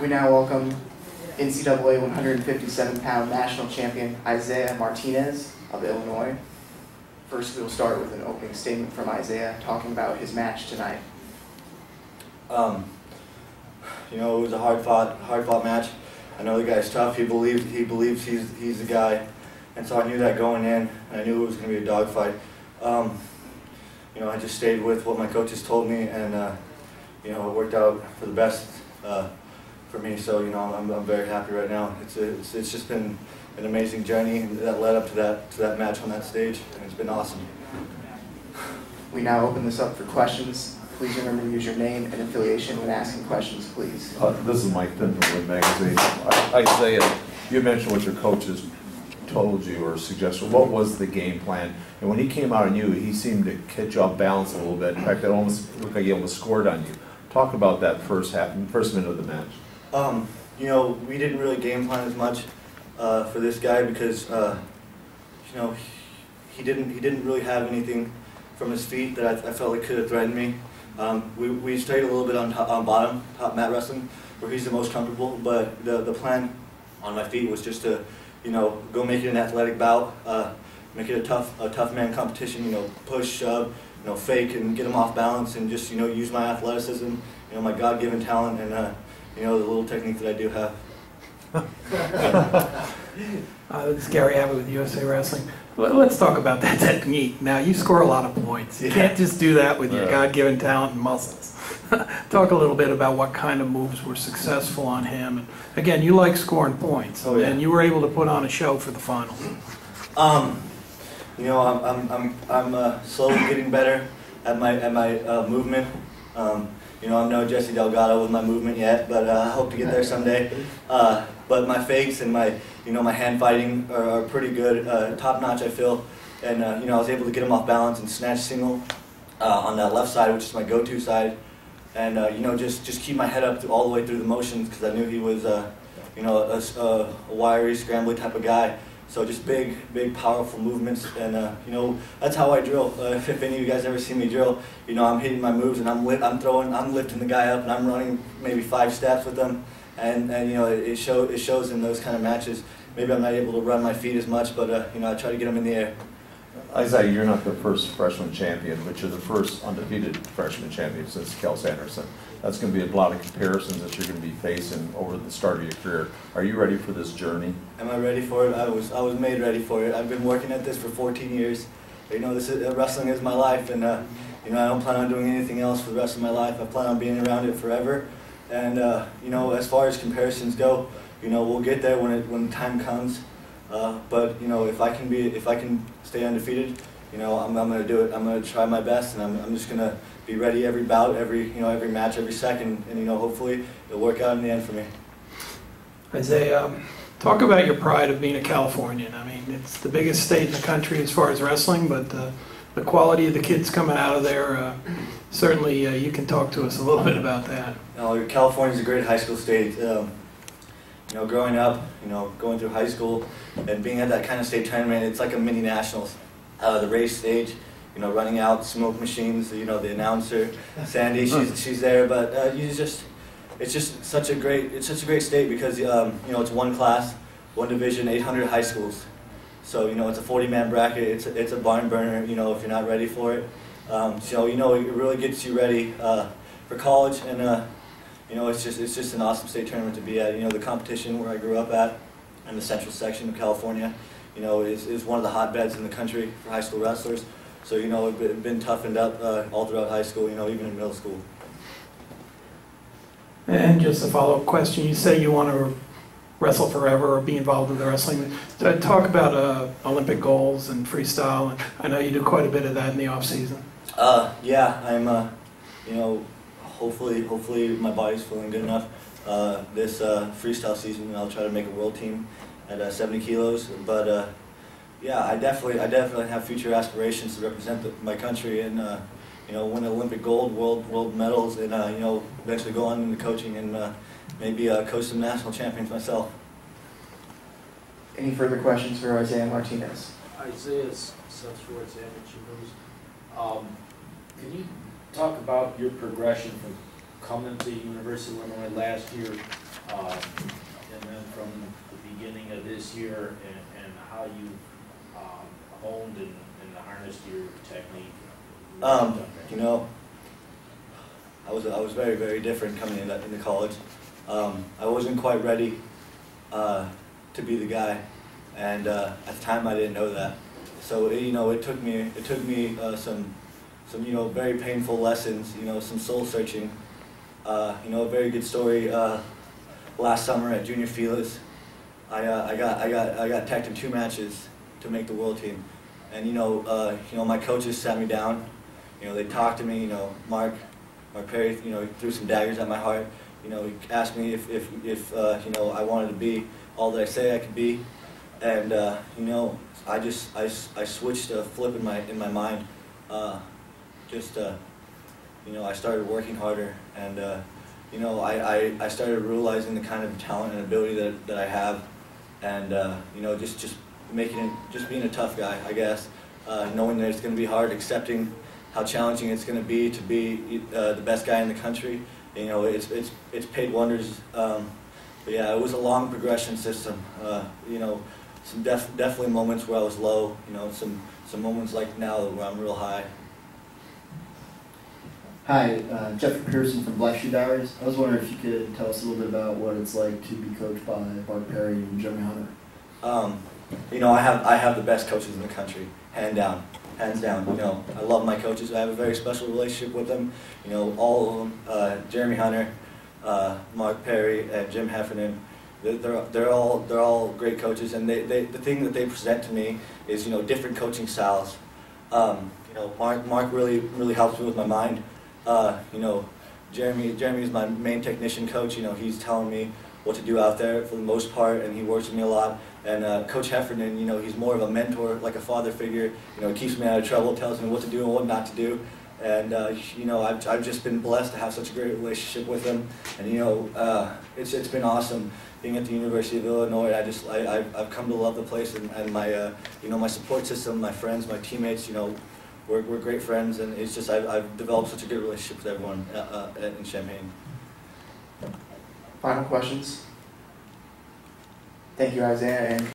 We now welcome NCAA 157-pound national champion Isaiah Martinez of Illinois. First, we will start with an opening statement from Isaiah talking about his match tonight. It was a hard-fought match. I know the guy's tough. He believes he's the guy, and so I knew that going in. And I knew it was going to be a dogfight. I just stayed with what my coaches told me, and it worked out for the best for me. So I'm very happy right now. It's just been an amazing journey that led up to that match on that stage, and it's been awesome. We now open this up for questions. Please remember to use your name and affiliation when asking questions, please. This is Mike Finn from Win Magazine. Isaiah, you mentioned what your coaches told you or suggested. What was the game plan? And when he came out on you, he seemed to catch you off balance a little bit. In fact, it almost looked like he almost scored on you. Talk about that first minute of the match. We didn't really game plan as much for this guy because he didn't really have anything from his feet that I felt like could have threatened me. We stayed a little bit on top mat wrestling, where he's the most comfortable. But the plan on my feet was just to, go make it an athletic bout, make it a tough man competition. Push, shove, fake, and get him off balance, and just use my athleticism, my God-given talent, and the little technique that I do have. This is Gary Abbott with USA Wrestling. Let's talk about that technique. Now, you score a lot of points. You can't just do that with your God-given talent and muscles. Talk a little bit about what kind of moves were successful on him. And again, you like scoring points, and you were able to put on a show for the final. I'm slowly getting better at my movement. I'm no Jesse Delgado with my movement yet, but I hope to get there someday. But my fakes and my hand fighting are pretty good, top notch I feel. And I was able to get him off balance and snatch single on that left side, which is my go-to side. And just keep my head up all the way through the motions, because I knew he was a wiry, scrambly type of guy. So just big, powerful movements, and that's how I drill. If any of you guys ever see me drill, I'm hitting my moves, and I'm lifting the guy up, and I'm running maybe 5 steps with them, and it shows in those kind of matches. Maybe I'm not able to run my feet as much, but I try to get them in the air. Isaiah, you're not the first freshman champion, but you're the first undefeated freshman champion since Kel Sanderson. That's going to be a lot of comparisons that you're going to be facing over the start of your career. Are you ready for this journey? Am I ready for it? I was made ready for it. I've been working at this for 14 years. Wrestling is my life, and I don't plan on doing anything else for the rest of my life. I plan on being around it forever. And as far as comparisons go, we'll get there when time comes. But if I can stay undefeated, I'm going to do it. I'm going to try my best, and I'm just going to be ready every bout, every match, every second, and hopefully it'll work out in the end for me. Isaiah, talk about your pride of being a Californian. I mean, it's the biggest state in the country as far as wrestling, but the quality of the kids coming out of there, certainly you can talk to us a little bit about that. California's a great high school state. Growing up, going through high school and being at that kind of state tournament, it's like a mini nationals. The race stage, running out, smoke machines, the announcer, Sandy, she's there, but it's just such a great state because it's one class, one division, 800 high schools. So it's a 40-man bracket. It's a barn burner. If you're not ready for it, so it really gets you ready for college, and it's just an awesome state tournament to be at. The competition where I grew up at, in the central section of California, is one of the hotbeds in the country for high school wrestlers. So I've been toughened up all throughout high school, even in middle school. And just a follow-up question: you say you want to wrestle forever or be involved with the wrestling. So talk about Olympic goals and freestyle. And I know you do quite a bit of that in the off season. Yeah, I'm. Hopefully my body's feeling good enough this freestyle season, and I'll try to make a world team at 70 kilos. But yeah, I definitely have future aspirations to represent my country and win Olympic gold, world medals, and eventually go on into coaching and maybe coach some national champions myself. Any further questions for Isaiah Martinez? Isaiah's Seth Schwartz, Amateur News. Can you talk about your progression from coming to University of Illinois last year And then from the beginning of this year and how you honed and harnessed your technique? You know, I was very, very different coming into college. I wasn't quite ready to be the guy, and at the time I didn't know that. So it took me some very painful lessons, some soul searching. A very good story. Last summer at Junior Felix, I got tagged in 2 matches to make the world team, and my coaches sat me down. They talked to me. Mark Perry, threw some daggers at my heart. He asked me if I wanted to be all that I say I could be, and I switched a flip in my mind. I started working harder, and I started realizing the kind of talent and ability that I have, and just being a tough guy, I guess, knowing that it's going to be hard, accepting how challenging it's going to be the best guy in the country. It's paid wonders. But yeah, it was a long progression system. Some definitely moments where I was low. Some moments like now where I'm real high. Hi, Jeffrey Pearson from Black Shoe Diaries. I was wondering if you could tell us a little bit about what it's like to be coached by Mark Perry and Jeremy Hunter. I have the best coaches in the country, hands down. I love my coaches. I have a very special relationship with them. All of them. Jeremy Hunter, Mark Perry, and Jim Heffernan. They're all great coaches, and the thing that they present to me is different coaching styles. Mark really helps me with my mind. Jeremy is my main technician coach. He's telling me what to do out there for the most part, and he works with me a lot. And Coach Heffernan, he's more of a mentor, like a father figure. He keeps me out of trouble, tells me what to do and what not to do. And I've just been blessed to have such a great relationship with him. And it's been awesome being at the University of Illinois. I've come to love the place, and my my support system, my friends, my teammates. We're great friends, and it's just I've developed such a good relationship with everyone in Champaign. Final questions? Thank you, Isaiah. And